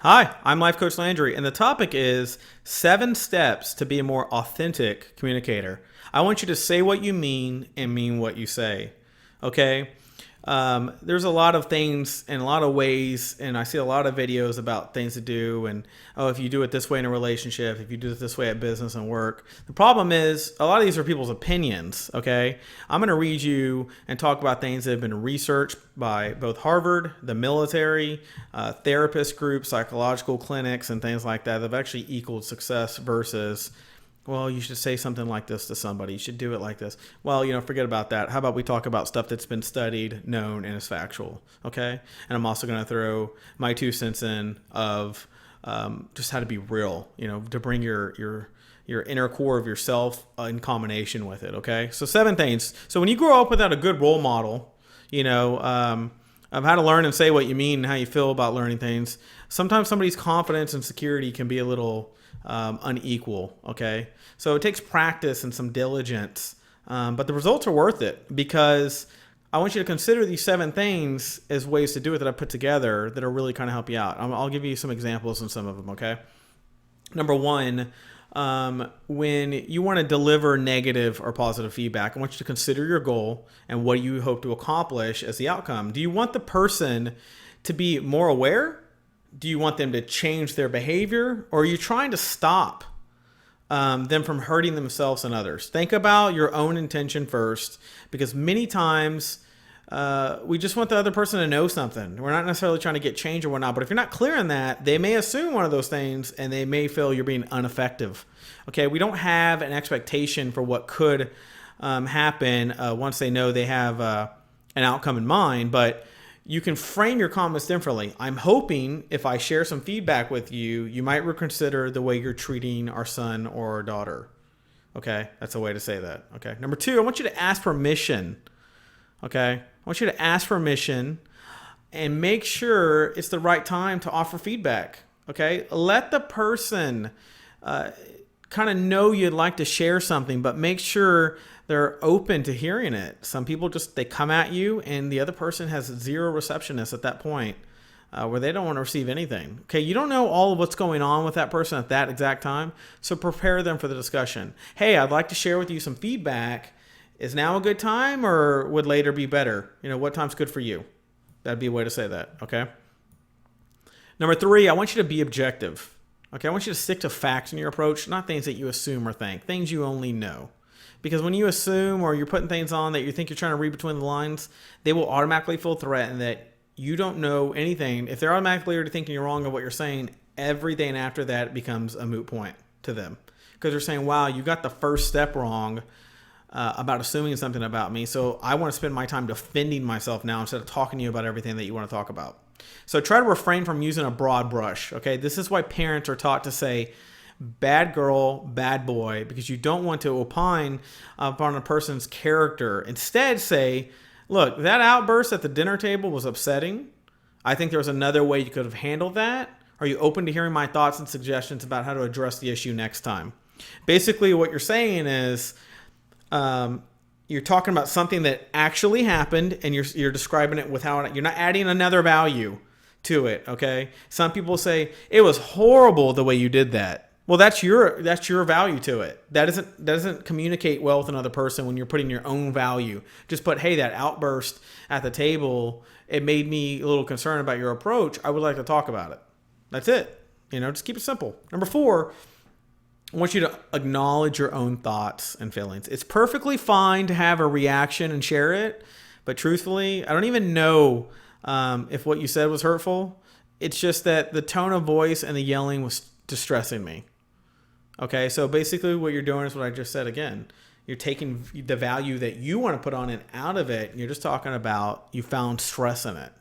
Hi, I'm Life Coach Landry, and the topic is 7 steps to be a more authentic communicator. I want you to say what you mean and mean what you say. Okay? There's a lot of things and a lot of ways, and I see a lot of videos about things to do. And if you do it this way in a relationship, if you do it this way at business and work. The problem is a lot of these are people's opinions. Okay, I'm going to read you and talk about things that have been researched by both Harvard, the military, therapist groups, psychological clinics, and things like that. They've actually equaled success versus, well, you should say something like this to somebody. You should do it like this. Well, forget about that. How about we talk about stuff that's been studied, known, and is factual, okay? And I'm also going to throw my 2 cents in of just how to be real, to bring your inner core of yourself in combination with it, okay? So 7 things. So when you grow up without a good role model, of how to learn and say what you mean and how you feel about learning things, sometimes somebody's confidence and security can be a little unequal. Okay. So it takes practice and some diligence, but the results are worth it because I want you to consider these 7 things as ways to do it that I put together that are really kind of help you out. I'll give you some examples and some of them. Okay. Number 1, when you want to deliver negative or positive feedback, I want you to consider your goal and what you hope to accomplish as the outcome. Do you want the person to be more aware? Do you want them to change their behavior, or are you trying to stop them from hurting themselves and others? Think about your own intention first, because many times we just want the other person to know something. We're not necessarily trying to get change or whatnot, but if you're not clear on that, they may assume one of those things and they may feel you're being ineffective. Okay, we don't have an expectation for what could happen once they know they have an outcome in mind, but you can frame your comments differently. I'm hoping if I share some feedback with you, you might reconsider the way you're treating our son or our daughter. Okay, that's a way to say that. Okay, number 2, I want you to ask permission. Okay, I want you to ask permission and make sure it's the right time to offer feedback. Okay, let the person kind of know you'd like to share something, but make sure they're open to hearing it. Some people they come at you and the other person has zero receptionists at that point where they don't want to receive anything. Okay, you don't know all of what's going on with that person at that exact time, so prepare them for the discussion. Hey, I'd like to share with you some feedback. Is now a good time or would later be better? What time's good for you? That'd be a way to say that, okay? Number 3, I want you to be objective. Okay, I want you to stick to facts in your approach, not things that you assume or think, things you only know. Because when you assume or you're putting things on that you think you're trying to read between the lines, they will automatically feel threatened that you don't know anything. If they're automatically already thinking you're wrong of what you're saying, everything after that becomes a moot point to them. Because they're saying, wow, you got the first step wrong about assuming something about me. So I want to spend my time defending myself now instead of talking to you about everything that you want to talk about. So try to refrain from using a broad brush. Okay, this is why parents are taught to say bad girl, bad boy, because you don't want to opine upon a person's character. Instead, say, look, that outburst at the dinner table was upsetting. I think there was another way you could have handled that. Are you open to hearing my thoughts and suggestions about how to address the issue next time? Basically, what you're saying is you're talking about something that actually happened and you're describing it without, you're not adding another value to it. Okay. Some people say it was horrible the way you did that. Well, that's your value to it. That doesn't communicate well with another person when you're putting your own value. Just put, hey, that outburst at the table, it made me a little concerned about your approach. I would like to talk about it. That's it. Just keep it simple. Number 4, I want you to acknowledge your own thoughts and feelings. It's perfectly fine to have a reaction and share it, but truthfully, I don't even know if what you said was hurtful. It's just that the tone of voice and the yelling was distressing me. Okay, so basically what you're doing is what I just said again. You're taking the value that you want to put on it out of it, and you're just talking about you found stress in it.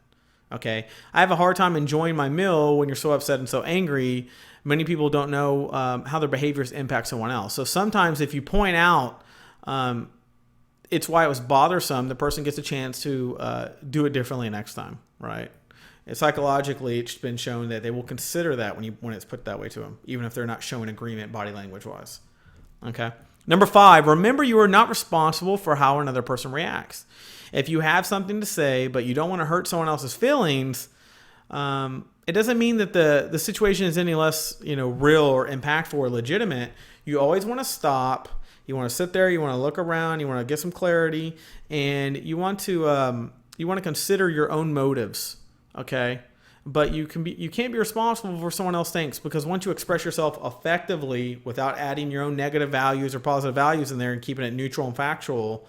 Okay, I have a hard time enjoying my meal when you're so upset and so angry. Many people don't know how their behaviors impact someone else. So sometimes if you point out it's why it was bothersome, the person gets a chance to do it differently next time, right? And psychologically, it's been shown that they will consider that when it's put that way to them, even if they're not showing agreement body language-wise. Okay. Number 5, remember you are not responsible for how another person reacts. If you have something to say, but you don't want to hurt someone else's feelings, it doesn't mean that the situation is any less, real or impactful or legitimate. You always want to stop. You want to sit there. You want to look around. You want to get some clarity, and you want to consider your own motives. Okay, but you can't be responsible for what someone else thinks, because once you express yourself effectively without adding your own negative values or positive values in there and keeping it neutral and factual,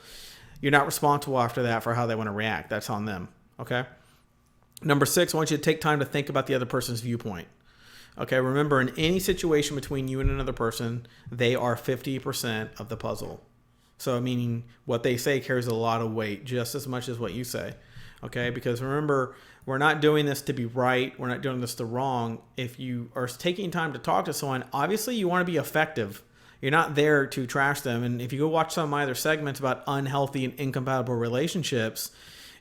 you're not responsible after that for how they want to react. That's on them. Okay. Number 6, I want you to take time to think about the other person's viewpoint. Okay. Remember, in any situation between you and another person, they are 50% of the puzzle. So meaning what they say carries a lot of weight, just as much as what you say. Okay. Because remember, we're not doing this to be right. We're not doing this to wrong. If you are taking time to talk to someone, obviously you want to be effective. You're not there to trash them. And if you go watch some of my other segments about unhealthy and incompatible relationships,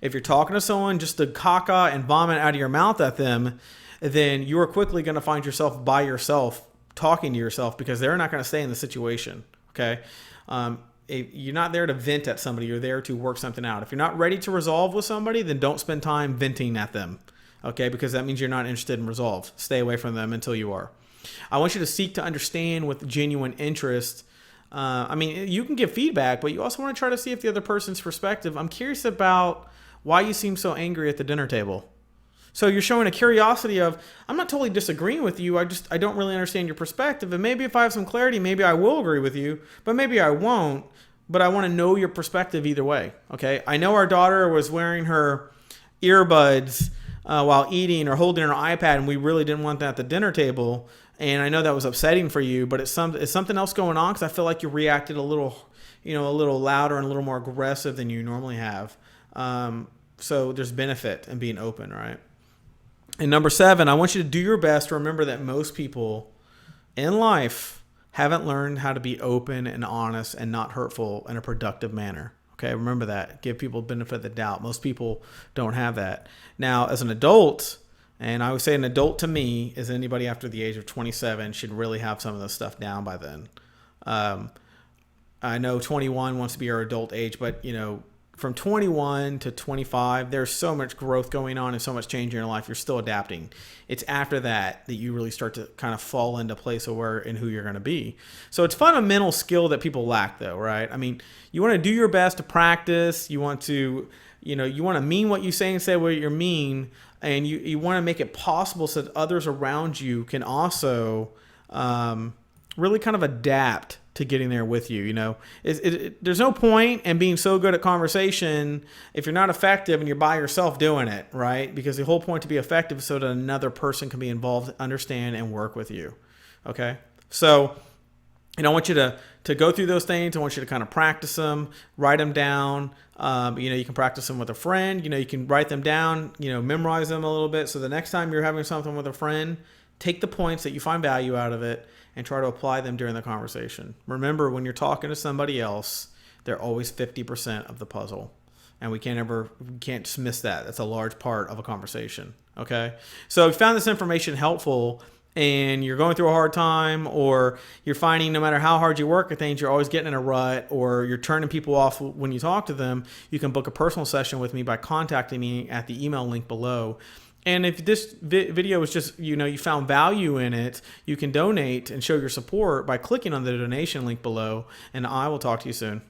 if you're talking to someone just to caca and vomit out of your mouth at them, then you are quickly going to find yourself by yourself talking to yourself, because they're not going to stay in the situation. Okay. You're not there to vent at somebody. You're there to work something out. If you're not ready to resolve with somebody, then don't spend time venting at them. Okay. Because that means you're not interested in resolve. Stay away from them until you are. I want you to seek to understand with genuine interest. You can give feedback, but you also want to try to see if the other person's perspective. I'm curious about why you seem so angry at the dinner table. So you're showing a curiosity of, I'm not totally disagreeing with you. I don't really understand your perspective. And maybe if I have some clarity, maybe I will agree with you, but maybe I won't. But I want to know your perspective either way. Okay. I know our daughter was wearing her earbuds while eating or holding her iPad, and we really didn't want that at the dinner table. And I know that was upsetting for you, but it's something else going on, because I feel like you reacted a little louder and a little more aggressive than you normally have. So there's benefit in being open, right? And number 7, I want you to do your best to remember that most people in life haven't learned how to be open and honest and not hurtful in a productive manner. Okay, remember that. Give people benefit of the doubt. Most people don't have that. Now, as an adult, and I would say an adult to me is anybody after the age of 27 should really have some of this stuff down by then. I know 21 wants to be our adult age, but from 21 to 25, there's so much growth going on and so much change in your life. You're still adapting. It's after that you really start to kind of fall into place of where and who you're going to be. So it's fundamental skill that people lack, though, right? I mean, you want to do your best to practice. You want to, you want to mean what you say and say what you mean. And you want to make it possible so that others around you can also really kind of adapt to getting there with you. There's no point in being so good at conversation if you're not effective and you're by yourself doing it, right? Because the whole point to be effective is so that another person can be involved, understand, and work with you. Okay? So, I want you to go through those things. I want you to kind of practice them, write them down. You can practice them with a friend. You can write them down, memorize them a little bit. So the next time you're having something with a friend, take the points that you find value out of it and try to apply them during the conversation. Remember, when you're talking to somebody else, they're always 50% of the puzzle. And we can't dismiss that. That's a large part of a conversation. Okay. So if you found this information helpful and you're going through a hard time, or you're finding no matter how hard you work at things, you're always getting in a rut, or you're turning people off when you talk to them, you can book a personal session with me by contacting me at the email link below. And if this video was just, you found value in it, you can donate and show your support by clicking on the donation link below, and I will talk to you soon.